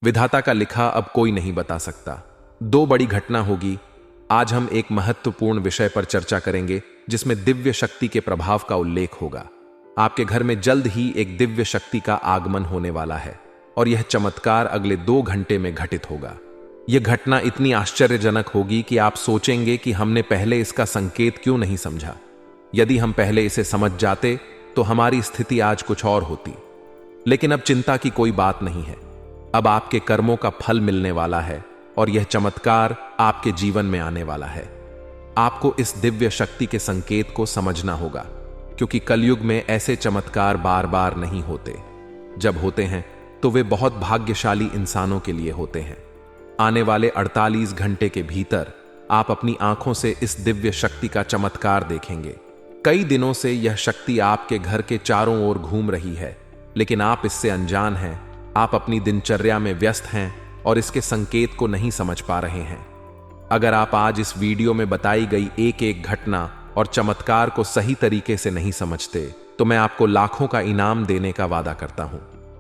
विधाता का लिखा अब कोई नहीं बता सकता। दो बड़ी घटना होगी। आज हम एक महत्वपूर्ण विषय पर चर्चा करेंगे जिसमें दिव्य शक्ति के प्रभाव का उल्लेख होगा। आपके घर में जल्द ही एक दिव्य शक्ति का आगमन होने वाला है और यह चमत्कार अगले 2 घंटे में घटित होगा। यह घटना इतनी आश्चर्यजनक होगी कि आप सोचेंगे कि हमने पहले इसका संकेत क्यों नहीं समझा। यदि हम पहले इसे समझ जाते तो हमारी स्थिति आज कुछ और होती। लेकिन अब चिंता की कोई बात नहीं है। अब आपके कर्मों का फल मिलने वाला है और यह चमत्कार आपके जीवन में आने वाला है। आपको इस दिव्य शक्ति के संकेत को समझना होगा, क्योंकि कलयुग में ऐसे चमत्कार बार बार नहीं होते। जब होते हैं तो वे बहुत भाग्यशाली इंसानों के लिए होते हैं। आने वाले 48 घंटे के भीतर आप अपनी आंखों से इस दिव्य शक्ति का चमत्कार देखेंगे। कई दिनों से यह शक्ति आपके घर के चारों ओर घूम रही है, लेकिन आप इससे अनजान हैं। आप अपनी दिनचर्या में व्यस्त हैं और इसके संकेत को नहीं समझ पा रहे हैं। अगर आप आज इस वीडियो में बताई गई एक एक घटना और चमत्कार को सही तरीके से नहीं समझते, तो मैं आपको लाखों का इनाम देने का वादा करता हूं।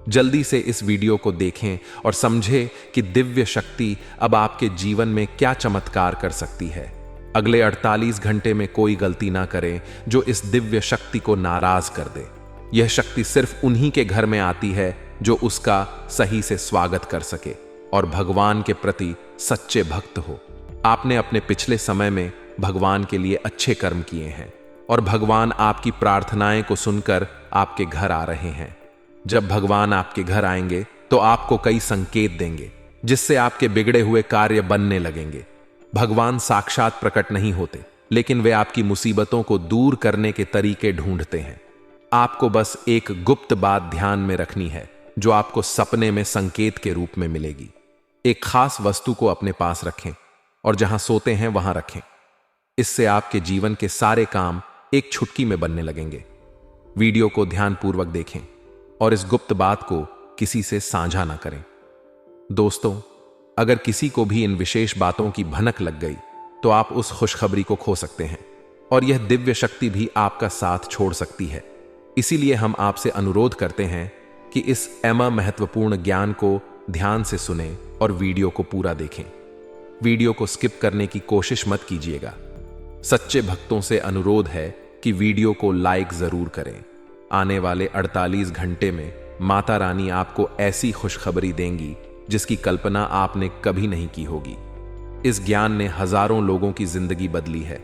जल्दी से इस वीडियो को देखें और समझें कि दिव्य शक्ति अब आपके जीवन में क्या चमत्कार कर सकती है। अगले 48 घंटे में कोई गलती ना करें जो इस दिव्य शक्ति को नाराज कर दे। यह शक्ति सिर्फ उन्हीं के घर में आती है जो उसका सही से स्वागत कर सके और भगवान के प्रति सच्चे भक्त हो। आपने अपने पिछले समय में भगवान के लिए अच्छे कर्म किए हैं और भगवान आपकी प्रार्थनाएं को सुनकर आपके घर आ रहे हैं। जब भगवान आपके घर आएंगे तो आपको कई संकेत देंगे जिससे आपके बिगड़े हुए कार्य बनने लगेंगे। भगवान साक्षात प्रकट नहीं होते, लेकिन वे आपकी मुसीबतों को दूर करने के तरीके ढूंढते हैं। आपको बस एक गुप्त बात ध्यान में रखनी है जो आपको सपने में संकेत के रूप में मिलेगी। एक खास वस्तु को अपने पास रखें और जहां सोते हैं वहां रखें। इससे आपके जीवन के सारे काम एक चुटकी में बनने लगेंगे। वीडियो को ध्यानपूर्वक देखें और इस गुप्त बात को किसी से साझा ना करें। दोस्तों, अगर किसी को भी इन विशेष बातों की भनक लग गई तो आप उस खुशखबरी को खो सकते हैं और यह दिव्य शक्ति भी आपका साथ छोड़ सकती है। इसीलिए हम आपसे अनुरोध करते हैं कि इस महत्वपूर्ण ज्ञान को ध्यान से सुनें और वीडियो को पूरा देखें। वीडियो को स्किप करने की कोशिश मत कीजिएगा। सच्चे भक्तों से अनुरोध है कि वीडियो को लाइक जरूर करें। आने वाले 48 घंटे में माता रानी आपको ऐसी खुशखबरी देंगी जिसकी कल्पना आपने कभी नहीं की होगी। इस ज्ञान ने हजारों लोगों की जिंदगी बदली है,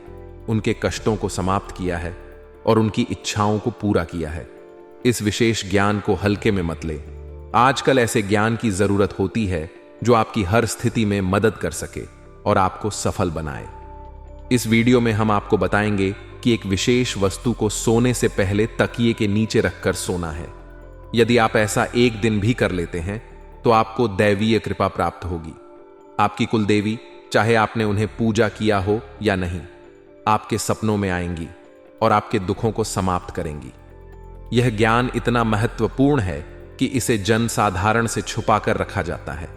उनके कष्टों को समाप्त किया है और उनकी इच्छाओं को पूरा किया है। इस विशेष ज्ञान को हल्के में मत ले। आजकल ऐसे ज्ञान की जरूरत होती है जो आपकी हर स्थिति में मदद कर सके और आपको सफल बनाए। इस वीडियो में हम आपको बताएंगे कि एक विशेष वस्तु को सोने से पहले तकिए के नीचे रखकर सोना है। यदि आप ऐसा एक दिन भी कर लेते हैं तो आपको दैवीय कृपा प्राप्त होगी। आपकी कुलदेवी, चाहे आपने उन्हें पूजा किया हो या नहीं, आपके सपनों में आएंगी और आपके दुखों को समाप्त करेंगी। यह ज्ञान इतना महत्वपूर्ण है कि इसे जनसाधारण से छुपाकर रखा जाता है।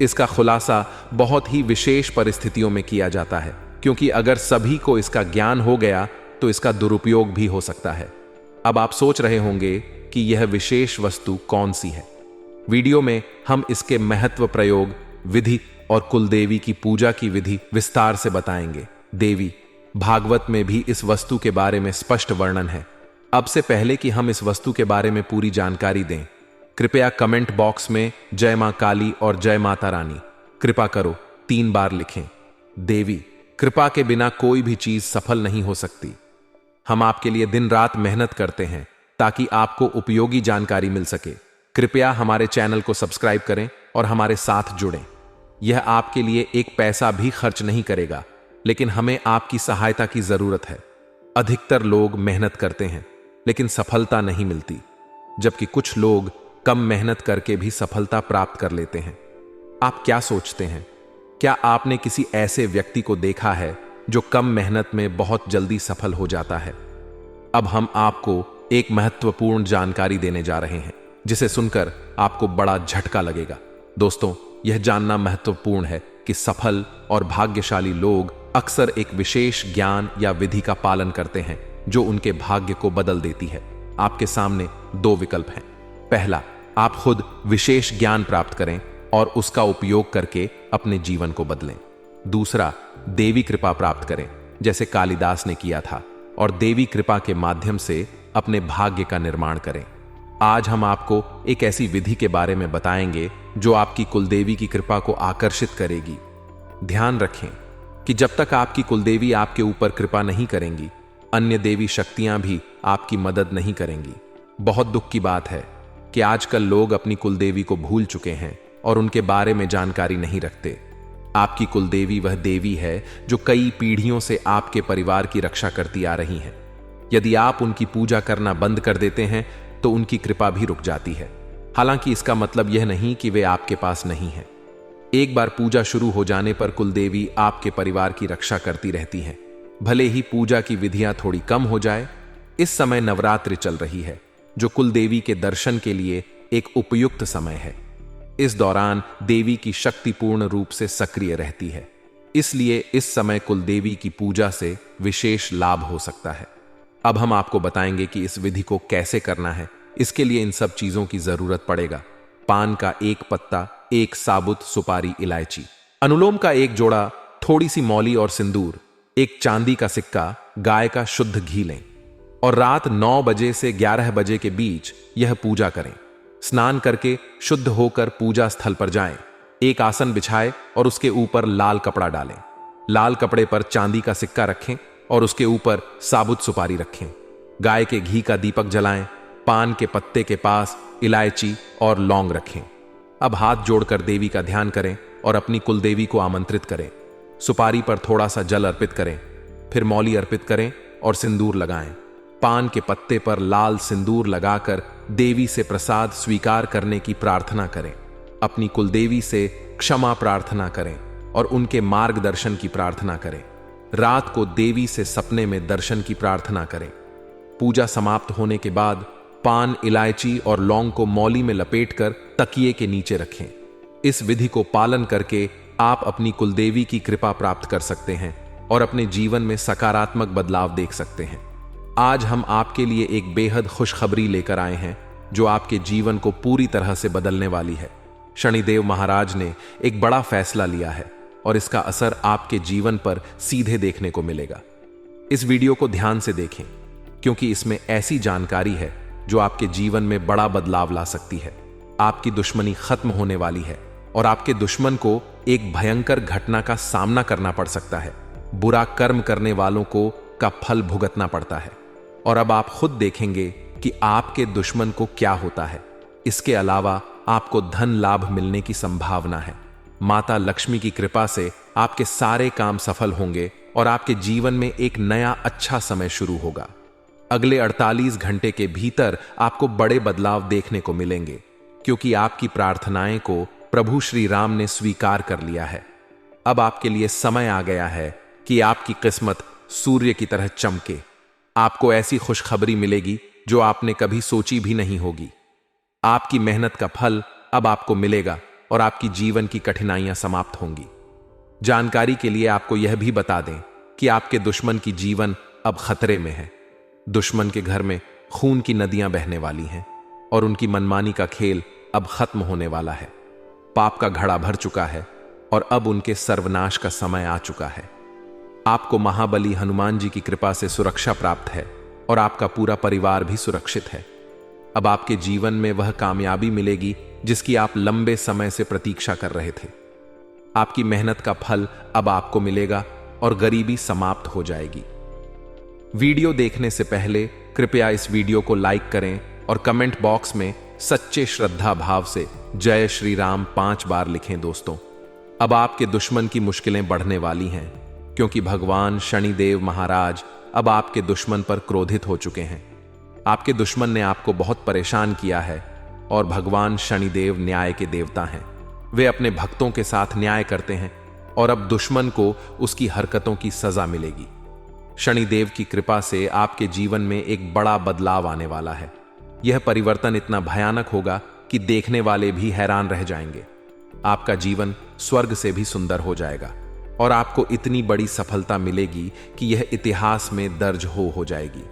इसका खुलासा बहुत ही विशेष परिस्थितियों में किया जाता है, क्योंकि अगर सभी को इसका ज्ञान हो गया तो इसका दुरुपयोग भी हो सकता है। अब आप सोच रहे होंगे कि यह विशेष वस्तु कौन सी है। वीडियो में हम इसके महत्व, प्रयोग, विधि और कुलदेवी की पूजा की विधि विस्तार से बताएंगे। देवी भागवत में भी इस वस्तु के बारे में स्पष्ट वर्णन है। अब से पहले कि हम इस वस्तु के बारे में पूरी जानकारी दें, कृपया कमेंट बॉक्स में जय मां काली और जय माता रानी कृपा करो 3 बार लिखें। देवी, कृपा के बिना कोई भी चीज सफल नहीं हो सकती। हम आपके लिए दिन रात मेहनत करते हैं ताकि आपको उपयोगी जानकारी मिल सके। कृपया हमारे चैनल को सब्सक्राइब करें और हमारे साथ जुड़ें। यह आपके लिए एक पैसा भी खर्च नहीं करेगा, लेकिन हमें आपकी सहायता की जरूरत है। अधिकतर लोग मेहनत करते हैं लेकिन सफलता नहीं मिलती, जबकि कुछ लोग कम मेहनत करके भी सफलता प्राप्त कर लेते हैं। आप क्या सोचते हैं? क्या आपने किसी ऐसे व्यक्ति को देखा है जो कम मेहनत में बहुत जल्दी सफल हो जाता है? अब हम आपको एक महत्वपूर्ण जानकारी देने जा रहे हैं जिसे सुनकर आपको बड़ा झटका लगेगा। दोस्तों, यह जानना महत्वपूर्ण है कि सफल और भाग्यशाली लोग अक्सर एक विशेष ज्ञान या विधि का पालन करते हैं जो उनके भाग्य को बदल देती है। आपके सामने 2 विकल्प हैं। पहला, आप खुद विशेष ज्ञान प्राप्त करें और उसका उपयोग करके अपने जीवन को बदलें। दूसरा, देवी कृपा प्राप्त करें, जैसे कालिदास ने किया था, और देवी कृपा के माध्यम से अपने भाग्य का निर्माण करें। आज हम आपको एक ऐसी विधि के बारे में बताएंगे जो आपकी कुलदेवी की कृपा को आकर्षित करेगी। ध्यान रखें कि जब तक आपकी कुलदेवी आपके ऊपर कृपा नहीं करेंगी, अन्य देवी शक्तियां भी आपकी मदद नहीं करेंगी। बहुत दुख की बात है कि आजकल लोग अपनी कुलदेवी को भूल चुके हैं और उनके बारे में जानकारी नहीं रखते। आपकी कुलदेवी वह देवी है जो कई पीढ़ियों से आपके परिवार की रक्षा करती आ रही है। यदि आप उनकी पूजा करना बंद कर देते हैं तो उनकी कृपा भी रुक जाती है। हालांकि इसका मतलब यह नहीं कि वे आपके पास नहीं हैं। एक बार पूजा शुरू हो जाने पर कुलदेवी आपके परिवार की रक्षा करती रहती हैं। भले ही पूजा की विधियां थोड़ी कम हो जाए। इस समय नवरात्रि चल रही है, जो कुलदेवी के दर्शन के लिए एक उपयुक्त समय है। इस दौरान देवी की शक्ति पूर्ण रूप से सक्रिय रहती है, इसलिए इस समय कुलदेवी की पूजा से विशेष लाभ हो सकता है। अब हम आपको बताएंगे कि इस विधि को कैसे करना है। इसके लिए इन सब चीजों की जरूरत पड़ेगा: पान का 1 पत्ता, 1 साबुत सुपारी इलायची, अनुलोम का 1 जोड़ा, थोड़ी सी मौली और सिंदूर, 1 चांदी का सिक्का, गाय का शुद्ध घी लें और रात 9 बजे से 11 बजे के बीच यह पूजा करें। स्नान करके शुद्ध होकर पूजा स्थल पर जाएं। एक आसन बिछाएं और उसके ऊपर लाल कपड़ा डालें। लाल कपड़े पर चांदी का सिक्का रखें और उसके ऊपर साबुत सुपारी रखें। गाय के घी का दीपक जलाएं। पान के पत्ते के पास इलायची और लौंग रखें। अब हाथ जोड़कर देवी का ध्यान करें और अपनी कुलदेवी को आमंत्रित करें। सुपारी पर थोड़ा सा जल अर्पित करें, फिर मौली अर्पित करें और सिंदूर लगाएं। पान के पत्ते पर लाल सिंदूर लगाकर देवी से प्रसाद स्वीकार करने की प्रार्थना करें। अपनी कुलदेवी से क्षमा प्रार्थना करें और उनके मार्गदर्शन की प्रार्थना करें। रात को देवी से सपने में दर्शन की प्रार्थना करें। पूजा समाप्त होने के बाद पान, इलायची और लौंग को मौली में लपेटकर तकिए के नीचे रखें। इस विधि को पालन करके आप अपनी कुलदेवी की कृपा प्राप्त कर सकते हैं और अपने जीवन में सकारात्मक बदलाव देख सकते हैं। आज हम आपके लिए एक बेहद खुशखबरी लेकर आए हैं जो आपके जीवन को पूरी तरह से बदलने वाली है। शनिदेव महाराज ने एक बड़ा फैसला लिया है और इसका असर आपके जीवन पर सीधे देखने को मिलेगा। इस वीडियो को ध्यान से देखें, क्योंकि इसमें ऐसी जानकारी है जो आपके जीवन में बड़ा बदलाव ला सकती है। आपकी दुश्मनी खत्म होने वाली है और आपके दुश्मन को एक भयंकर घटना का सामना करना पड़ सकता है। बुरा कर्म करने वालों को का फल भुगतना पड़ता है और अब आप खुद देखेंगे कि आपके दुश्मन को क्या होता है। इसके अलावा आपको धन लाभ मिलने की संभावना है। माता लक्ष्मी की कृपा से आपके सारे काम सफल होंगे और आपके जीवन में एक नया अच्छा समय शुरू होगा। अगले 48 घंटे के भीतर आपको बड़े बदलाव देखने को मिलेंगे, क्योंकि आपकी प्रार्थनाएं को प्रभु श्री राम ने स्वीकार कर लिया है। अब आपके लिए समय आ गया है कि आपकी किस्मत सूर्य की तरह चमके। आपको ऐसी खुशखबरी मिलेगी जो आपने कभी सोची भी नहीं होगी। आपकी मेहनत का फल अब आपको मिलेगा और आपकी जीवन की कठिनाइयां समाप्त होंगी। जानकारी के लिए आपको यह भी बता दें कि आपके दुश्मन की जीवन अब खतरे में है। दुश्मन के घर में खून की नदियां बहने वाली हैं और उनकी मनमानी का खेल अब खत्म होने वाला है। पाप का घड़ा भर चुका है और अब उनके सर्वनाश का समय आ चुका है। आपको महाबली हनुमान जी की कृपा से सुरक्षा प्राप्त है और आपका पूरा परिवार भी सुरक्षित है। अब आपके जीवन में वह कामयाबी मिलेगी जिसकी आप लंबे समय से प्रतीक्षा कर रहे थे। आपकी मेहनत का फल अब आपको मिलेगा और गरीबी समाप्त हो जाएगी। वीडियो देखने से पहले कृपया इस वीडियो को लाइक करें और कमेंट बॉक्स में सच्चे श्रद्धा भाव से जय श्री राम 5 बार लिखें। दोस्तों, अब आपके दुश्मन की मुश्किलें बढ़ने वाली हैं, क्योंकि भगवान शनिदेव महाराज अब आपके दुश्मन पर क्रोधित हो चुके हैं। आपके दुश्मन ने आपको बहुत परेशान किया है और भगवान शनिदेव न्याय के देवता हैं। वे अपने भक्तों के साथ न्याय करते हैं और अब दुश्मन को उसकी हरकतों की सजा मिलेगी। शनिदेव की कृपा से आपके जीवन में एक बड़ा बदलाव आने वाला है। यह परिवर्तन इतना भयानक होगा कि देखने वाले भी हैरान रह जाएंगे। आपका जीवन स्वर्ग से भी सुंदर हो जाएगा और आपको इतनी बड़ी सफलता मिलेगी कि यह इतिहास में दर्ज हो जाएगी।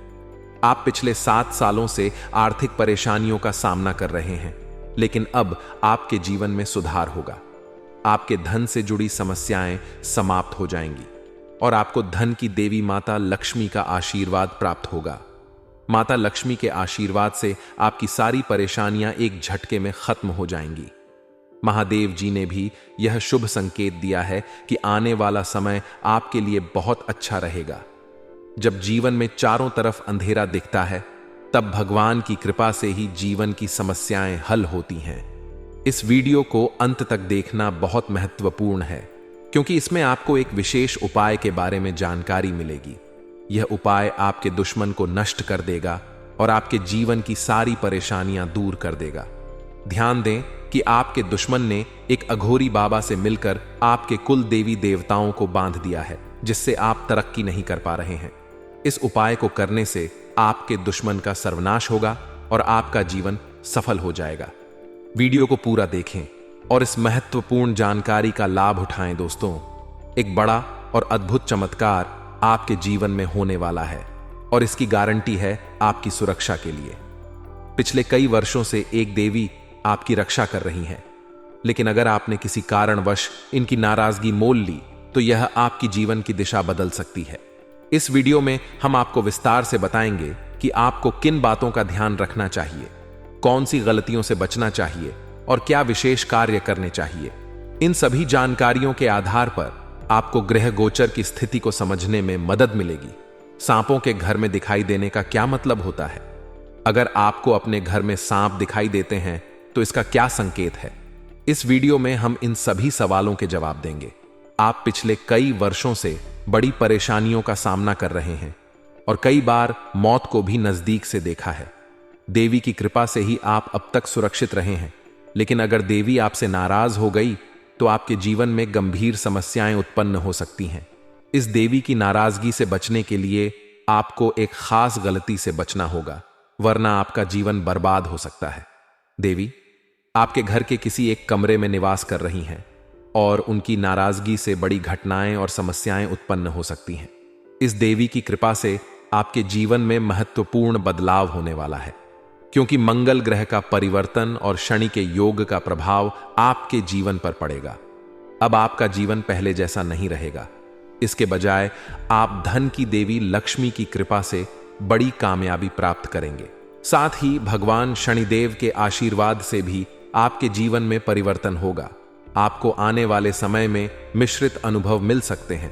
आप पिछले 7 सालों से आर्थिक परेशानियों का सामना कर रहे हैं। लेकिन अब आपके जीवन में सुधार होगा। आपके धन से जुड़ी समस्याएं समाप्त हो जाएंगी और आपको धन की देवी माता लक्ष्मी का आशीर्वाद प्राप्त होगा। माता लक्ष्मी के आशीर्वाद से आपकी सारी परेशानियां एक झटके में खत्म हो जाएंगी। महादेव जी ने भी यह शुभ संकेत दिया है कि आने वाला समय आपके लिए बहुत अच्छा रहेगा। जब जीवन में चारों तरफ अंधेरा दिखता है, तब भगवान की कृपा से ही जीवन की समस्याएं हल होती हैं। इस वीडियो को अंत तक देखना बहुत महत्वपूर्ण है, क्योंकि इसमें आपको एक विशेष उपाय के बारे में जानकारी मिलेगी। यह उपाय आपके दुश्मन को नष्ट कर देगा और आपके जीवन की सारी परेशानियां दूर कर देगा। ध्यान दें कि आपके दुश्मन ने एक अघोरी बाबा से मिलकर आपके कुल देवी देवताओं को बांध दिया है, जिससे आप तरक्की नहीं कर पा रहे हैं। इस उपाय को करने से आपके दुश्मन का सर्वनाश होगा और आपका जीवन सफल हो जाएगा। वीडियो को पूरा देखें और इस महत्वपूर्ण जानकारी का लाभ उठाएं। दोस्तों, एक बड़ा और अद्भुत चमत्कार आपके जीवन में होने वाला है और इसकी गारंटी है आपकी सुरक्षा के लिए। पिछले कई वर्षों से एक देवी आपकी रक्षा कर रही है, लेकिन अगर आपने किसी कारणवश इनकी नाराजगी मोल ली तो यह आपकी जीवन की दिशा बदल सकती है। इस वीडियो में हम आपको विस्तार से बताएंगे कि आपको किन बातों का ध्यान रखना चाहिए, कौन सी गलतियों से बचना चाहिए और क्या विशेष कार्य करने चाहिए। इन सभी जानकारियों के आधार पर आपको ग्रह गोचर की स्थिति को समझने में मदद मिलेगी। सांपों के घर में दिखाई देने का क्या मतलब होता है? अगर आपको अपने घर में सांप दिखाई देते हैं तो इसका क्या संकेत है? इस वीडियो में हम इन सभी सवालों के जवाब देंगे। आप पिछले कई वर्षों से बड़ी परेशानियों का सामना कर रहे हैं और कई बार मौत को भी नजदीक से देखा है। देवी की कृपा से ही आप अब तक सुरक्षित रहे हैं, लेकिन अगर देवी आपसे नाराज हो गई तो आपके जीवन में गंभीर समस्याएं उत्पन्न हो सकती हैं। इस देवी की नाराजगी से बचने के लिए आपको एक खास गलती से बचना होगा, वरना आपका जीवन बर्बाद हो सकता है। देवी आपके घर के किसी एक कमरे में निवास कर रही हैं और उनकी नाराजगी से बड़ी घटनाएं और समस्याएं उत्पन्न हो सकती हैं। इस देवी की कृपा से आपके जीवन में महत्वपूर्ण बदलाव होने वाला है, क्योंकि मंगल ग्रह का परिवर्तन और शनि के योग का प्रभाव आपके जीवन पर पड़ेगा। अब आपका जीवन पहले जैसा नहीं रहेगा। इसके बजाय आप धन की देवी लक्ष्मी की कृपा से बड़ी कामयाबी प्राप्त करेंगे। साथ ही भगवान शनिदेव के आशीर्वाद से भी आपके जीवन में परिवर्तन होगा। आपको आने वाले समय में मिश्रित अनुभव मिल सकते हैं।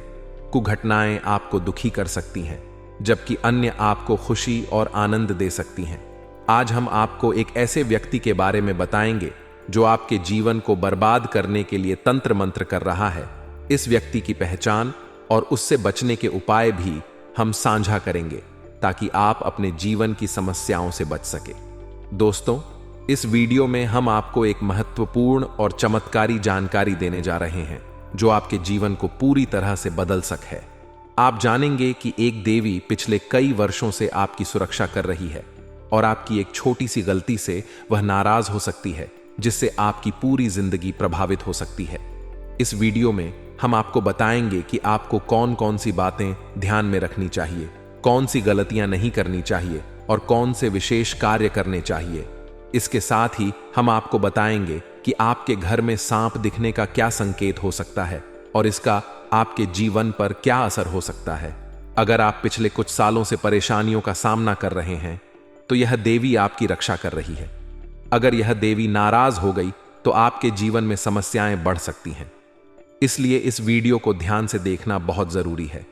कुछ घटनाएं आपको दुखी कर सकती हैं, जबकि अन्य आपको खुशी और आनंद दे सकती हैं। आज हम आपको एक ऐसे व्यक्ति के बारे में बताएंगे जो आपके जीवन को बर्बाद करने के लिए तंत्र मंत्र कर रहा है। इस व्यक्ति की पहचान और उससे बचने के उपाय भी हम साझा करेंगे, ताकि आप अपने जीवन की समस्याओं से बच सके। दोस्तों, इस वीडियो में हम आपको एक महत्वपूर्ण और चमत्कारी जानकारी देने जा रहे हैं जो आपके जीवन को पूरी तरह से बदल सकती है। आप जानेंगे कि एक देवी पिछले कई वर्षों से आपकी सुरक्षा कर रही है और आपकी एक छोटी सी गलती से वह नाराज हो सकती है, जिससे आपकी पूरी जिंदगी प्रभावित हो सकती है। इस वीडियो में हम आपको बताएंगे कि आपको कौन कौन सी बातें ध्यान में रखनी चाहिए, कौन सी गलतियां नहीं करनी चाहिए और कौन से विशेष कार्य करने चाहिए। इसके साथ ही हम आपको बताएंगे कि आपके घर में सांप दिखने का क्या संकेत हो सकता है और इसका आपके जीवन पर क्या असर हो सकता है। अगर आप पिछले कुछ सालों से परेशानियों का सामना कर रहे हैं तो यह देवी आपकी रक्षा कर रही है। अगर यह देवी नाराज हो गई तो आपके जीवन में समस्याएं बढ़ सकती हैं। इसलिए इस वीडियो को ध्यान से देखना बहुत जरूरी है।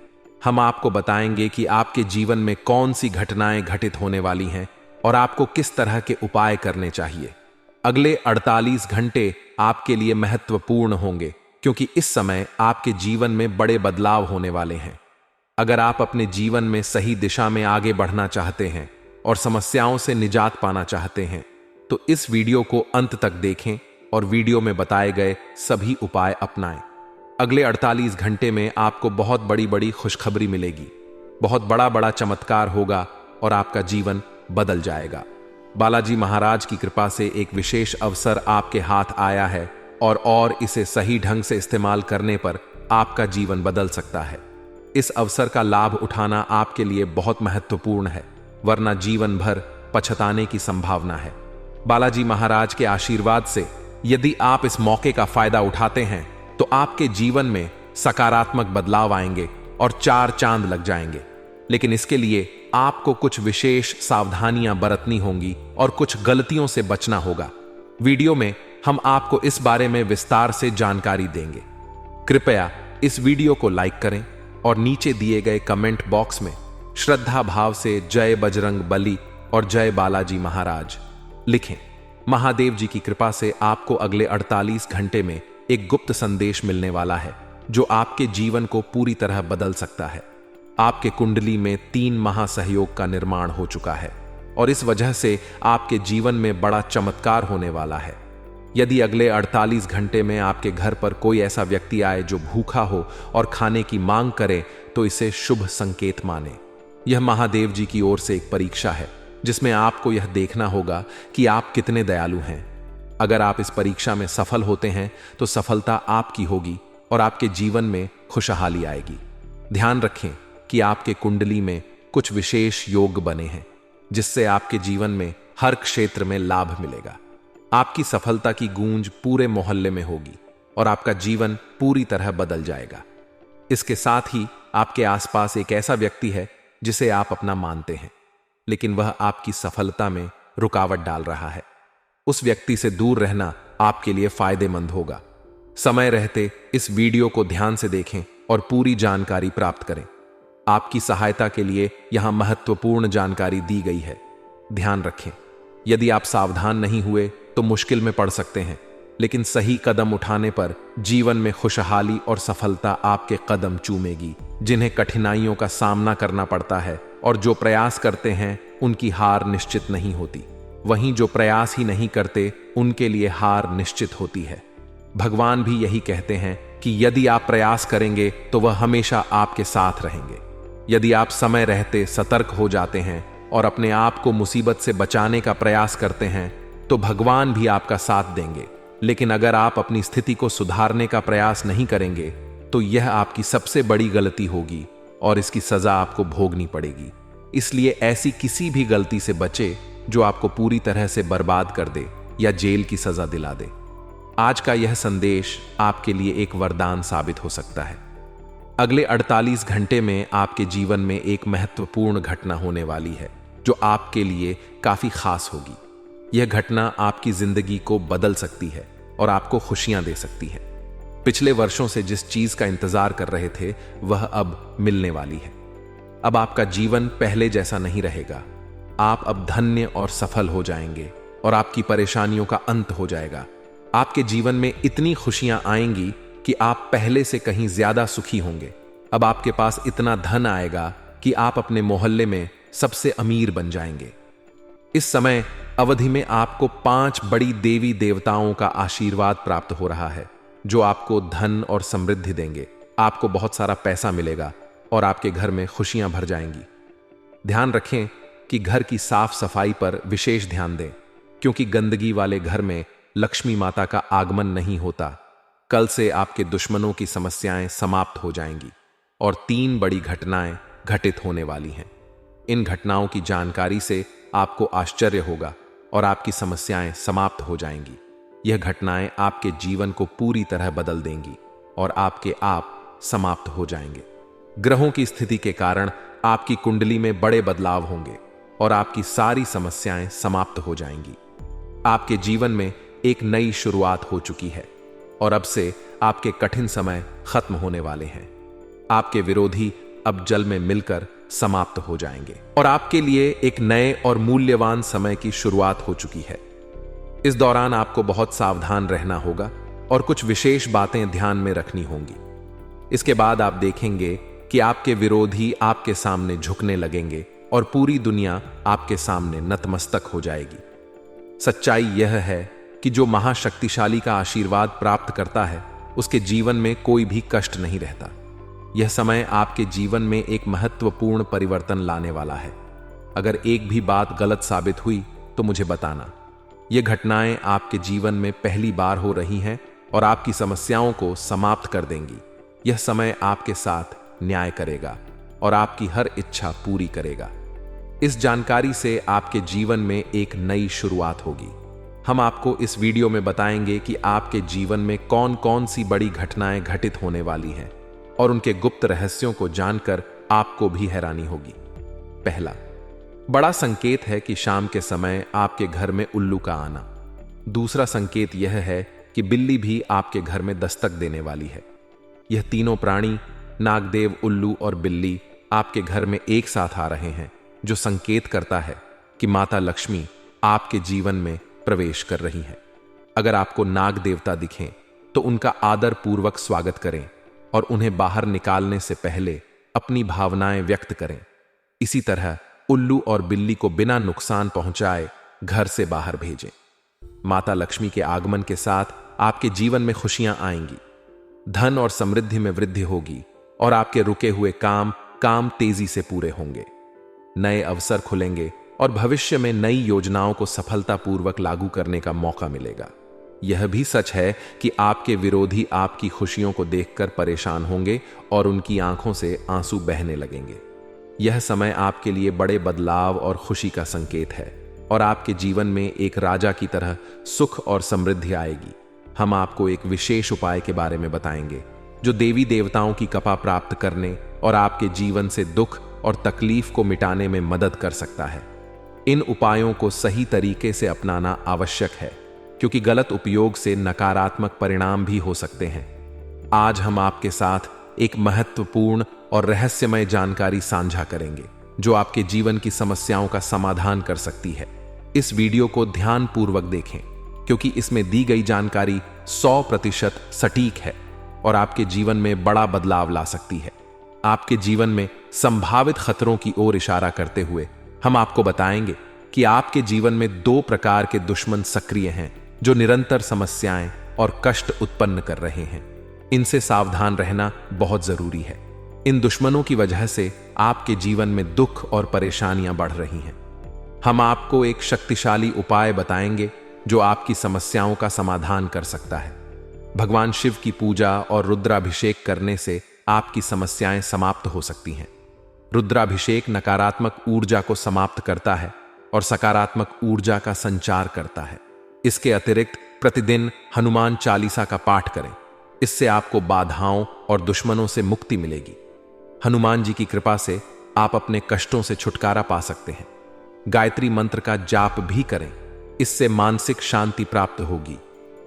हम आपको बताएंगे कि आपके जीवन में कौन सी घटनाएं घटित होने वाली हैं और आपको किस तरह के उपाय करने चाहिए। अगले 48 घंटे आपके लिए महत्वपूर्ण होंगे, क्योंकि इस समय आपके जीवन में बड़े बदलाव होने वाले हैं। अगर आप अपने जीवन में सही दिशा में आगे बढ़ना चाहते हैं और समस्याओं से निजात पाना चाहते हैं, तो इस वीडियो को अंत तक देखें और वीडियो में बताए गए सभी उपाय अपनाएं। अगले 48 घंटे में आपको बहुत बड़ी बड़ी खुशखबरी मिलेगी, बहुत बड़ा बड़ा चमत्कार होगा और आपका जीवन बदल जाएगा। बालाजी महाराज की कृपा से एक विशेष अवसर आपके हाथ आया है और इसे सही ढंग से इस्तेमाल करने पर आपका जीवन बदल सकता है। इस अवसर का लाभ उठाना आपके लिए बहुत महत्वपूर्ण है, वरना जीवन भर पछताने की संभावना है। बालाजी महाराज के आशीर्वाद से यदि आप इस मौके का फायदा उठाते हैं तो आपके जीवन में सकारात्मक बदलाव आएंगे और 4 चांद लग जाएंगे। लेकिन इसके लिए आपको कुछ विशेष सावधानियां बरतनी होंगी और कुछ गलतियों से बचना होगा। वीडियो में हम आपको इस बारे में विस्तार से जानकारी देंगे। कृपया इस वीडियो को लाइक करें और नीचे दिए गए कमेंट बॉक्स में श्रद्धा भाव से जय बजरंग बली और जय बालाजी महाराज लिखें। महादेव जी की कृपा से आपको अगले 48 घंटे में एक गुप्त संदेश मिलने वाला है जो आपके जीवन को पूरी तरह बदल सकता है। आपके कुंडली में 3 महासहयोग का निर्माण हो चुका है और इस वजह से आपके जीवन में बड़ा चमत्कार होने वाला है। यदि अगले 48 घंटे में आपके घर पर कोई ऐसा व्यक्ति आए जो भूखा हो और खाने की मांग करे तो इसे शुभ संकेत माने। यह महादेव जी की ओर से एक परीक्षा है जिसमें आपको यह देखना होगा कि आप कितने दयालु हैं। अगर आप इस परीक्षा में सफल होते हैं तो सफलता आपकी होगी और आपके जीवन में खुशहाली आएगी। ध्यान रखें कि आपके कुंडली में कुछ विशेष योग बने हैं जिससे आपके जीवन में हर क्षेत्र में लाभ मिलेगा। आपकी सफलता की गूंज पूरे मोहल्ले में होगी और आपका जीवन पूरी तरह बदल जाएगा। इसके साथ ही आपके आसपास एक ऐसा व्यक्ति है जिसे आप अपना मानते हैं लेकिन वह आपकी सफलता में रुकावट डाल रहा है। उस व्यक्ति से दूर रहना आपके लिए फायदेमंद होगा। समय रहते इस वीडियो को ध्यान से देखें और पूरी जानकारी प्राप्त करें। आपकी सहायता के लिए यहां महत्वपूर्ण जानकारी दी गई है। ध्यान रखें, यदि आप सावधान नहीं हुए तो मुश्किल में पड़ सकते हैं, लेकिन सही कदम उठाने पर जीवन में खुशहाली और सफलता आपके कदम चूमेगी। जिन्हें कठिनाइयों का सामना करना पड़ता है और जो प्रयास करते हैं उनकी हार निश्चित नहीं होती, वहीं जो प्रयास ही नहीं करते उनके लिए हार निश्चित होती है। भगवान भी यही कहते हैं कि यदि आप प्रयास करेंगे तो वह हमेशा आपके साथ रहेंगे। यदि आप समय रहते सतर्क हो जाते हैं और अपने आप को मुसीबत से बचाने का प्रयास करते हैं तो भगवान भी आपका साथ देंगे। लेकिन अगर आप अपनी स्थिति को सुधारने का प्रयास नहीं करेंगे तो यह आपकी सबसे बड़ी गलती होगी और इसकी सजा आपको भोगनी पड़ेगी। इसलिए ऐसी किसी भी गलती से बचे जो आपको पूरी तरह से बर्बाद कर दे या जेल की सजा दिला दे। आज का यह संदेश आपके लिए एक वरदान साबित हो सकता है। अगले 48 घंटे में आपके जीवन में एक महत्वपूर्ण घटना होने वाली है जो आपके लिए काफी खास होगी। यह घटना आपकी जिंदगी को बदल सकती है और आपको खुशियां दे सकती है। पिछले वर्षों से जिस चीज का इंतजार कर रहे थे वह अब मिलने वाली है। अब आपका जीवन पहले जैसा नहीं रहेगा। आप अब धन्य और सफल हो जाएंगे और आपकी परेशानियों का अंत हो जाएगा। आपके जीवन में इतनी खुशियां आएंगी कि आप पहले से कहीं ज्यादा सुखी होंगे। अब आपके पास इतना धन आएगा कि आप अपने मोहल्ले में सबसे अमीर बन जाएंगे। इस समय अवधि में आपको 5 बड़ी देवी देवताओं का आशीर्वाद प्राप्त हो रहा है जो आपको धन और समृद्धि देंगे। आपको बहुत सारा पैसा मिलेगा और आपके घर में खुशियां भर जाएंगी। ध्यान रखें कि घर की साफ सफाई पर विशेष ध्यान दें क्योंकि गंदगी वाले घर में लक्ष्मी माता का आगमन नहीं होता। कल से आपके दुश्मनों की समस्याएं समाप्त हो जाएंगी और 3 बड़ी घटनाएं घटित होने वाली हैं। इन घटनाओं की जानकारी से आपको आश्चर्य होगा और आपकी समस्याएं समाप्त हो जाएंगी। यह घटनाएं आपके जीवन को पूरी तरह बदल देंगी और आपके आप समाप्त हो जाएंगे। ग्रहों की स्थिति के कारण आपकी कुंडली में बड़े बदलाव होंगे और आपकी सारी समस्याएं समाप्त हो जाएंगी। आपके जीवन में एक नई शुरुआत हो चुकी है और अब से आपके कठिन समय खत्म होने वाले हैं। आपके विरोधी अब जल में मिलकर समाप्त हो जाएंगे और आपके लिए एक नए और मूल्यवान समय की शुरुआत हो चुकी है। इस दौरान आपको बहुत सावधान रहना होगा और कुछ विशेष बातें ध्यान में रखनी होंगी। इसके बाद आप देखेंगे कि आपके विरोधी आपके सामने झुकने लगेंगे और पूरी दुनिया आपके सामने नतमस्तक हो जाएगी। सच्चाई यह है कि जो महाशक्तिशाली का आशीर्वाद प्राप्त करता है उसके जीवन में कोई भी कष्ट नहीं रहता। यह समय आपके जीवन में एक महत्वपूर्ण परिवर्तन लाने वाला है। अगर एक भी बात गलत साबित हुई तो मुझे बताना। ये घटनाएं आपके जीवन में पहली बार हो रही हैं और आपकी समस्याओं को समाप्त कर देंगी। यह समय आपके साथ न्याय करेगा और आपकी हर इच्छा पूरी करेगा। इस जानकारी से आपके जीवन में एक नई शुरुआत होगी हम आपको इस वीडियो में बताएंगे कि आपके जीवन में कौन कौन सी बड़ी घटनाएं घटित होने वाली हैं और उनके गुप्त रहस्यों को जानकर आपको भी हैरानी होगी। पहला बड़ा संकेत है कि शाम के समय आपके घर में उल्लू का आना। दूसरा संकेत यह है कि बिल्ली भी आपके घर में दस्तक देने वाली है। यह तीनों प्राणी, नागदेव, उल्लू और बिल्ली, आपके घर में एक साथ आ रहे हैं, जो संकेत करता है कि माता लक्ष्मी आपके जीवन में प्रवेश कर रही हैं। अगर आपको नाग देवता दिखें तो उनका आदर पूर्वक स्वागत करें और उन्हें बाहर निकालने से पहले अपनी भावनाएं व्यक्त करें। इसी तरह उल्लू और बिल्ली को बिना नुकसान पहुंचाए घर से बाहर भेजें। माता लक्ष्मी के आगमन के साथ आपके जीवन में खुशियां आएंगी, धन और समृद्धि में वृद्धि होगी और आपके रुके हुए काम तेजी से पूरे होंगे। नए अवसर खुलेंगे और भविष्य में नई योजनाओं को सफलतापूर्वक लागू करने का मौका मिलेगा। यह भी सच है कि आपके विरोधी आपकी खुशियों को देखकर परेशान होंगे और उनकी आंखों से आंसू बहने लगेंगे। यह समय आपके लिए बड़े बदलाव और खुशी का संकेत है और आपके जीवन में एक राजा की तरह सुख और समृद्धि आएगी। हम आपको एक विशेष उपाय के बारे में बताएंगे जो देवी देवताओं की कृपा प्राप्त करने और आपके जीवन से दुख और तकलीफ को मिटाने में मदद कर सकता है। इन उपायों को सही तरीके से अपनाना आवश्यक है, क्योंकि गलत उपयोग से नकारात्मक परिणाम भी हो सकते हैं। आज हम आपके साथ एक महत्वपूर्ण और रहस्यमय जानकारी साझा करेंगे जो आपके जीवन की समस्याओं का समाधान कर सकती है। इस वीडियो को ध्यानपूर्वक देखें, क्योंकि इसमें दी गई जानकारी 100% सटीक है और आपके जीवन में बड़ा बदलाव ला सकती है। आपके जीवन में संभावित खतरों की ओर इशारा करते हुए हम आपको बताएंगे कि आपके जीवन में 2 प्रकार के दुश्मन सक्रिय हैं जो निरंतर समस्याएं और कष्ट उत्पन्न कर रहे हैं। इनसे सावधान रहना बहुत जरूरी है। इन दुश्मनों की वजह से आपके जीवन में दुख और परेशानियां बढ़ रही हैं। हम आपको एक शक्तिशाली उपाय बताएंगे जो आपकी समस्याओं का समाधान कर सकता है। भगवान शिव की पूजा और रुद्राभिषेक करने से आपकी समस्याएं समाप्त हो सकती हैं। रुद्राभिषेक नकारात्मक ऊर्जा को समाप्त करता है और सकारात्मक ऊर्जा का संचार करता है। इसके अतिरिक्त प्रतिदिन हनुमान चालीसा का पाठ करें। इससे आपको बाधाओं और दुश्मनों से मुक्ति मिलेगी। हनुमान जी की कृपा से आप अपने कष्टों से छुटकारा पा सकते हैं। गायत्री मंत्र का जाप भी करें। इससे मानसिक शांति प्राप्त होगी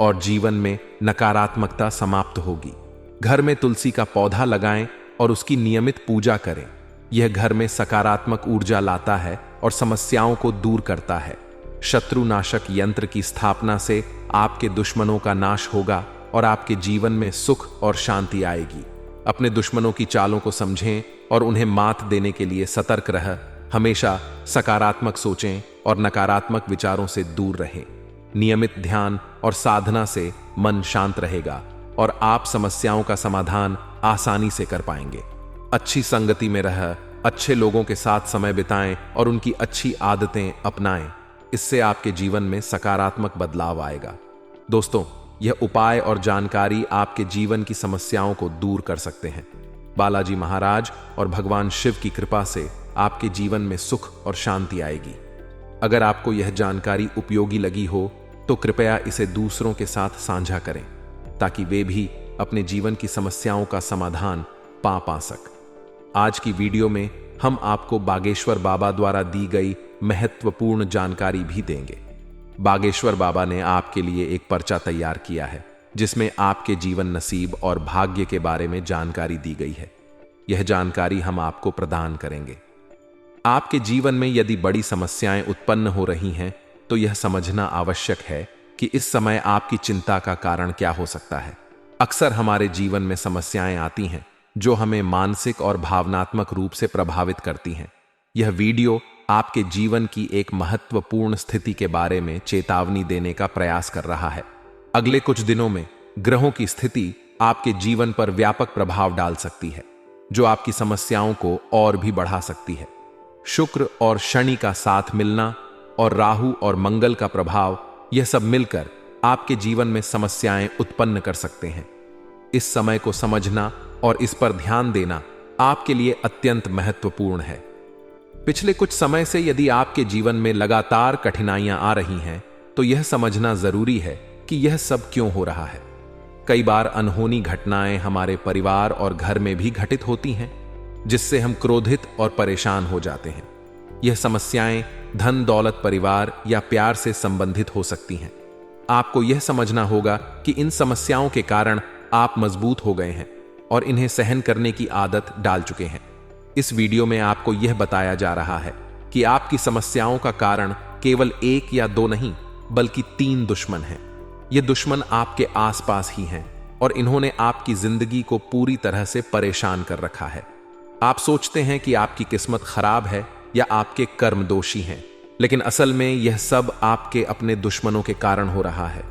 और जीवन में नकारात्मकता समाप्त होगी। घर में तुलसी का पौधा लगाएं और उसकी नियमित पूजा करें। यह घर में सकारात्मक ऊर्जा लाता है और समस्याओं को दूर करता है। शत्रुनाशक यंत्र की स्थापना से आपके दुश्मनों का नाश होगा और आपके जीवन में सुख और शांति आएगी। अपने दुश्मनों की चालों को समझें और उन्हें मात देने के लिए सतर्क रह। हमेशा सकारात्मक सोचें और नकारात्मक विचारों से दूर रहें। नियमित ध्यान और साधना से मन शांत रहेगा और आप समस्याओं का समाधान आसानी से कर पाएंगे। अच्छी संगति में रह, अच्छे लोगों के साथ समय बिताएं और उनकी अच्छी आदतें अपनाएं। इससे आपके जीवन में सकारात्मक बदलाव आएगा। दोस्तों, यह उपाय और जानकारी आपके जीवन की समस्याओं को दूर कर सकते हैं। बालाजी महाराज और भगवान शिव की कृपा से आपके जीवन में सुख और शांति आएगी। अगर आपको यह जानकारी उपयोगी लगी हो तो कृपया इसे दूसरों के साथ साझा करें, ताकि वे भी अपने जीवन की समस्याओं का समाधान पा सक। आज की वीडियो में हम आपको बागेश्वर बाबा द्वारा दी गई महत्वपूर्ण जानकारी भी देंगे। बागेश्वर बाबा ने आपके लिए एक पर्चा तैयार किया है जिसमें आपके जीवन नसीब और भाग्य के बारे में जानकारी दी गई है। यह जानकारी हम आपको प्रदान करेंगे। आपके जीवन में यदि बड़ी समस्याएं उत्पन्न हो रही हैं तो यह समझना आवश्यक है कि इस समय आपकी चिंता का कारण क्या हो सकता है। अक्सर हमारे जीवन में समस्याएं आती हैं जो हमें मानसिक और भावनात्मक रूप से प्रभावित करती हैं। यह वीडियो आपके जीवन की एक महत्वपूर्ण स्थिति के बारे में चेतावनी देने का प्रयास कर रहा है। अगले कुछ दिनों में ग्रहों की स्थिति आपके जीवन पर व्यापक प्रभाव डाल सकती है, जो आपकी समस्याओं को और भी बढ़ा सकती है। शुक्र और शनि का साथ मिलना और राहु और मंगल का प्रभाव, यह सब मिलकर आपके जीवन में समस्याएं उत्पन्न कर सकते हैं। इस समय को समझना और इस पर ध्यान देना आपके लिए अत्यंत महत्वपूर्ण है। पिछले कुछ समय से यदि आपके जीवन में लगातार कठिनाइयां आ रही हैं तो यह समझना जरूरी है कि यह सब क्यों हो रहा है। कई बार अनहोनी घटनाएं हमारे परिवार और घर में भी घटित होती हैं, जिससे हम क्रोधित और परेशान हो जाते हैं। यह समस्याएं धन दौलत परिवार या प्यार से संबंधित हो सकती हैं। आपको यह समझना होगा कि इन समस्याओं के कारण आप मजबूत हो गए हैं और इन्हें सहन करने की आदत डाल चुके हैं। इस वीडियो में आपको यह बताया जा रहा है कि आपकी समस्याओं का कारण केवल 1 या 2 नहीं, बल्कि 3 दुश्मन हैं। ये दुश्मन आपके आसपास ही हैं और इन्होंने आपकी जिंदगी को पूरी तरह से परेशान कर रखा है। आप सोचते हैं कि आपकी किस्मत खराब है या आपके कर्म दोषी हैं, लेकिन असल में यह सब आपके अपने दुश्मनों के कारण हो रहा है।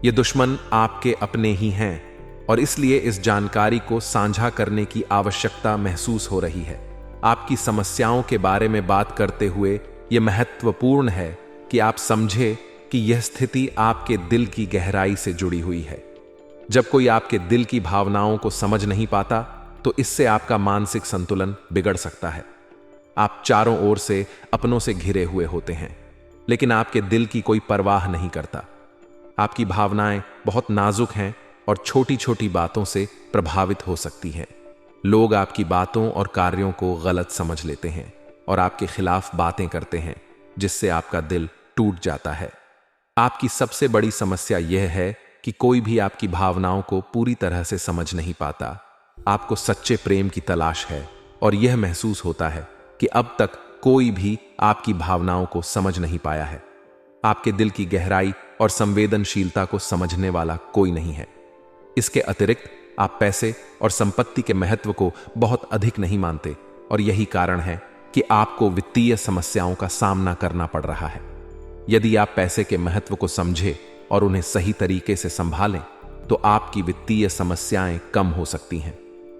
ये दुश्मन आपके अपने ही हैं और इसलिए इस जानकारी को साझा करने की आवश्यकता महसूस हो रही है। आपकी समस्याओं के बारे में बात करते हुए यह महत्वपूर्ण है कि आप समझे कि यह स्थिति आपके दिल की गहराई से जुड़ी हुई है। जब कोई आपके दिल की भावनाओं को समझ नहीं पाता, तो इससे आपका मानसिक संतुलन बिगड़ सकता है। आप चारों ओर से अपनों से घिरे हुए होते हैं, लेकिन आपके दिल की कोई परवाह नहीं करता। आपकी भावनाएं बहुत नाजुक हैं और छोटी छोटी बातों से प्रभावित हो सकती हैं। लोग आपकी बातों और कार्यों को गलत समझ लेते हैं और आपके खिलाफ बातें करते हैं, जिससे आपका दिल टूट जाता है। आपकी सबसे बड़ी समस्या यह है कि कोई भी आपकी भावनाओं को पूरी तरह से समझ नहीं पाता। आपको सच्चे प्रेम की तलाश है और यह महसूस होता है कि अब तक कोई भी आपकी भावनाओं को समझ नहीं पाया है। आपके दिल की गहराई और संवेदनशीलता को समझने वाला कोई नहीं है। इसके अतिरिक्त आप पैसे और संपत्ति के महत्व को बहुत अधिक नहीं मानते और यही कारण है कि आपको वित्तीय समस्याओं का सामना करना पड़ रहा है। यदि आप पैसे के महत्व को समझें और उन्हें सही तरीके से संभालें, तो आपकी वित्तीय समस्याएं कम हो सकती हैं।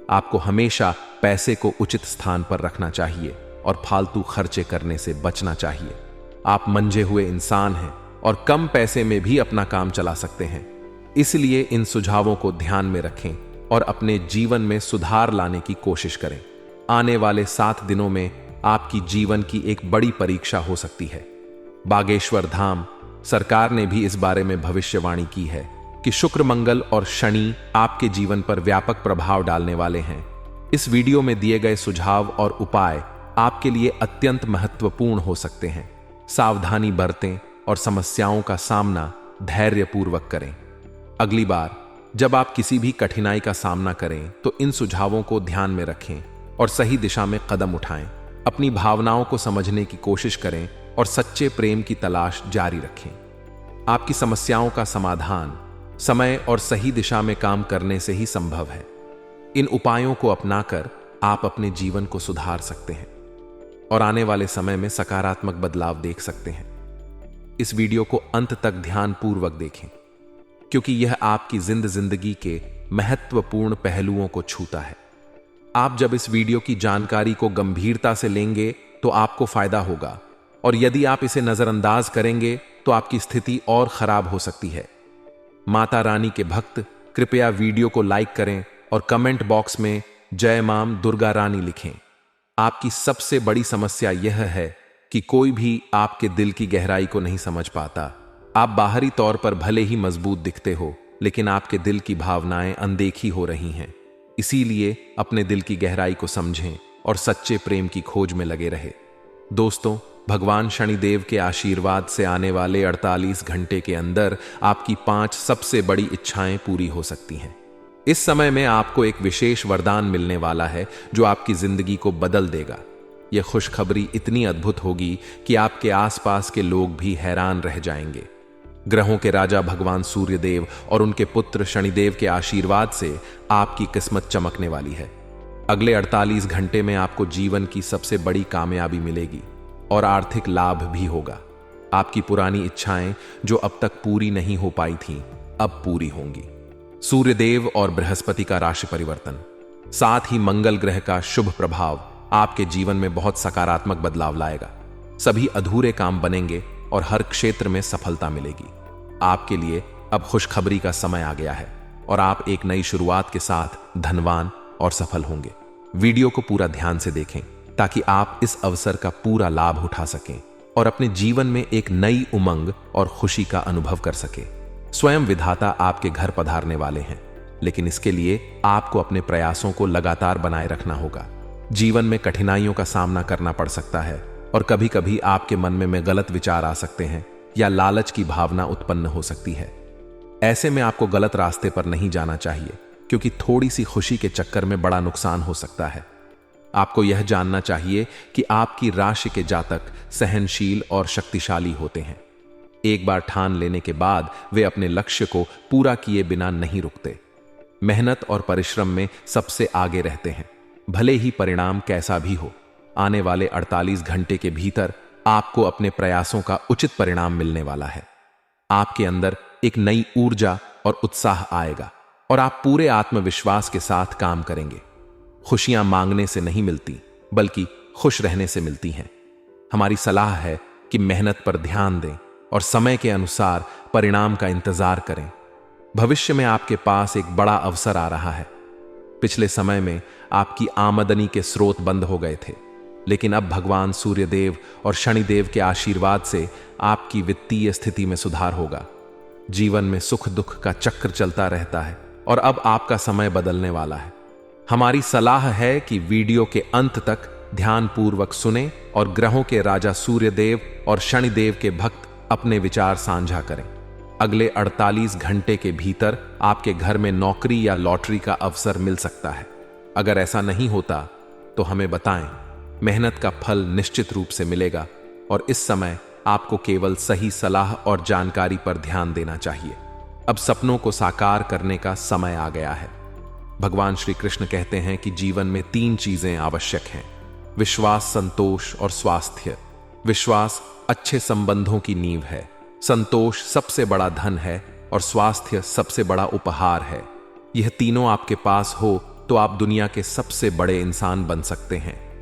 आपको हमेशा पैसे को उचित स्थान पर रखना चाहिए और फालतू खर्चे करने से बचना चाहिए। आप मंझे हुए इंसान हैं और कम पैसे में भी अपना काम चला सकते हैं। इसलिए इन सुझावों को ध्यान में रखें और अपने जीवन में सुधार लाने की कोशिश करें। आने वाले 7 दिनों में आपकी जीवन की एक बड़ी परीक्षा हो सकती है। बागेश्वर धाम सरकार ने भी इस बारे में भविष्यवाणी की है कि शुक्र, मंगल और शनि आपके जीवन पर व्यापक प्रभाव डालने वाले हैं। इस वीडियो में दिए गए सुझाव और उपाय आपके लिए अत्यंत महत्वपूर्ण हो सकते हैं। सावधानी बरतें और समस्याओं का सामना धैर्यपूर्वक करें। अगली बार जब आप किसी भी कठिनाई का सामना करें, तो इन सुझावों को ध्यान में रखें और सही दिशा में कदम उठाएं। अपनी भावनाओं को समझने की कोशिश करें और सच्चे प्रेम की तलाश जारी रखें। आपकी समस्याओं का समाधान समय और सही दिशा में काम करने से ही संभव है। इन उपायों को अपनाकर आप अपने जीवन को सुधार सकते हैं और आने वाले समय में सकारात्मक बदलाव देख सकते हैं। इस वीडियो को अंत तक ध्यानपूर्वक देखें, क्योंकि यह आपकी जिंदगी के महत्वपूर्ण पहलुओं को छूता है। आप जब इस वीडियो की जानकारी को गंभीरता से लेंगे, तो आपको फायदा होगा, और यदि आप इसे नजरअंदाज करेंगे तो आपकी स्थिति और खराब हो सकती है। माता रानी के भक्त कृपया वीडियो को लाइक करें और कमेंट बॉक्स में जय मां दुर्गा रानी लिखें। आपकी सबसे बड़ी समस्या यह है कि कोई भी आपके दिल की गहराई को नहीं समझ पाता। आप बाहरी तौर पर भले ही मजबूत दिखते हो, लेकिन आपके दिल की भावनाएं अनदेखी हो रही हैं। इसीलिए अपने दिल की गहराई को समझें और सच्चे प्रेम की खोज में लगे रहे। दोस्तों, भगवान शनिदेव के आशीर्वाद से आने वाले 48 घंटे के अंदर आपकी 5 सबसे बड़ी इच्छाएं पूरी हो सकती हैं। इस समय में आपको एक विशेष वरदान मिलने वाला है जो आपकी जिंदगी को बदल देगा। यह खुशखबरी इतनी अद्भुत होगी कि आपके आसपास के लोग भी हैरान रह जाएंगे। ग्रहों के राजा भगवान सूर्यदेव और उनके पुत्र शनिदेव के आशीर्वाद से आपकी किस्मत चमकने वाली है। अगले 48 घंटे में आपको जीवन की सबसे बड़ी कामयाबी मिलेगी और आर्थिक लाभ भी होगा। आपकी पुरानी इच्छाएं जो अब तक पूरी नहीं हो पाई थीं, अब पूरी होंगी। सूर्यदेव और बृहस्पति का राशि परिवर्तन, साथ ही मंगल ग्रह का शुभ प्रभाव आपके जीवन में बहुत सकारात्मक बदलाव लाएगा। सभी अधूरे काम बनेंगे और हर क्षेत्र में सफलता मिलेगी। आपके लिए अब खुशखबरी का समय आ गया है और आप एक नई शुरुआत के साथ धनवान और सफल होंगे। वीडियो को पूरा ध्यान से देखें ताकि आप इस अवसर का पूरा लाभ उठा सकें और अपने जीवन में एक नई उमंग और खुशी का अनुभव कर सके। स्वयं विधाता आपके घर पधारने वाले हैं, लेकिन इसके लिए आपको अपने प्रयासों को लगातार बनाए रखना होगा। जीवन में कठिनाइयों का सामना करना पड़ सकता है और कभी कभी आपके मन में गलत विचार आ सकते हैं या लालच की भावना उत्पन्न हो सकती है। ऐसे में आपको गलत रास्ते पर नहीं जाना चाहिए, क्योंकि थोड़ी सी खुशी के चक्कर में बड़ा नुकसान हो सकता है। आपको यह जानना चाहिए कि आपकी राशि के जातक सहनशील और शक्तिशाली होते हैं। एक बार ठान लेने के बाद वे अपने लक्ष्य को पूरा किए बिना नहीं रुकते। मेहनत और परिश्रम में सबसे आगे रहते हैं, भले ही परिणाम कैसा भी हो। आने वाले 48 घंटे के भीतर आपको अपने प्रयासों का उचित परिणाम मिलने वाला है। आपके अंदर एक नई ऊर्जा और उत्साह आएगा और आप पूरे आत्मविश्वास के साथ काम करेंगे। खुशियां मांगने से नहीं मिलती, बल्कि खुश रहने से मिलती हैं। हमारी सलाह है कि मेहनत पर ध्यान दें और समय के अनुसार परिणाम का इंतजार करें। भविष्य में आपके पास एक बड़ा अवसर आ रहा है। पिछले समय में आपकी आमदनी के स्रोत बंद हो गए थे, लेकिन अब भगवान सूर्यदेव और शनिदेव के आशीर्वाद से आपकी वित्तीय स्थिति में सुधार होगा। जीवन में सुख दुख का चक्र चलता रहता है और अब आपका समय बदलने वाला है। हमारी सलाह है कि वीडियो के अंत तक ध्यानपूर्वक सुने और ग्रहों के राजा सूर्यदेव और शनिदेव के भक्त अपने विचार साझा करें। अगले 48 घंटे के भीतर आपके घर में नौकरी या लॉटरी का अवसर मिल सकता है। अगर ऐसा नहीं होता तो हमें बताएं। मेहनत का फल निश्चित रूप से मिलेगा और इस समय आपको केवल सही सलाह और जानकारी पर ध्यान देना चाहिए। अब सपनों को साकार करने का समय आ गया है। भगवान श्री कृष्ण कहते हैं कि जीवन में 3 चीजें आवश्यक हैं: विश्वास, संतोष और स्वास्थ्य। विश्वास अच्छे संबंधों की नींव है, संतोष सबसे बड़ा धन है और स्वास्थ्य सबसे बड़ा उपहार है। यह तीनों आपके पास हो तो आप दुनिया के सबसे बड़े इंसान बन सकते हैं।